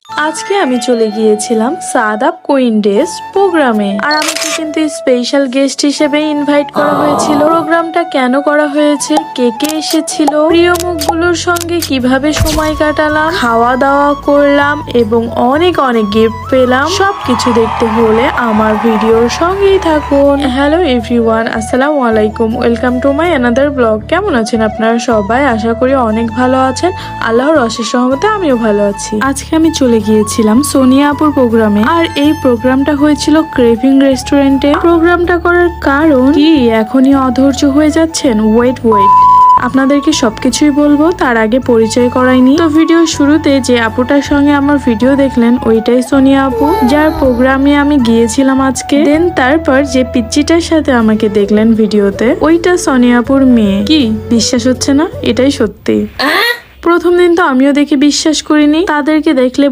আজকে আমি চলে গিয়েছিলাম সাদাব কুইন ডেজ প্রোগ্রামে, আর আমাকে কিন্তু স্পেশাল গেস্ট হিসেবে ইনভাইট করা হয়েছিল। প্রোগ্রামটা কেন করা হয়েছে, কে কে এসেছিল, প্রিয় মুখগুলোর সঙ্গে কিভাবে সময় কাটালাম, খাওয়া দাওয়া করলাম এবং অনেক অনেক গিফট পেলাম, সবকিছু দেখতে হলে আমার ভিডিওর সঙ্গেই থাকুন। হ্যালো এভরিওয়ান, আসসালামু আলাইকুম, welcome to my another blog. কেমন আছেন আপনারা সবাই? আশা করি অনেক ভালো আছেন। আল্লাহর অশেষ রহমতে আমিও ভালো আছি। আজকে আমি চলে গিয়েছিলাম সোনিয়া আপুর প্রোগ্রামে, আর এই প্রোগ্রামটা হয়েছিল ক্রেভিং রেস্টুরেন্টে। প্রোগ্রামটা করার কারণ কি এখনই অধৈর্য হয়ে যাচ্ছেন? ওয়েট আপনাদেরকে সবকিছুই বলবো, তার আগে পরিচয় করাইনি। তো ভিডিও শুরুতে যে আপুটার সঙ্গে আমার ভিডিও দেখলেন ওইটাই সোনিয়া আপু, যার প্রোগ্রামে আমি গিয়েছিলাম আজকে। দেন তারপর যে পিচ্চিটার সাথে আমাকে দেখলেন ভিডিওতে, ওইটা সোনিয়া আপুর মেয়ে। কি বিশ্বাস হচ্ছে না? এটাই সত্যি। প্রথম দিন তো আমিও দেখে বিশ্বাস করিনি, তাদেরকে দেখলে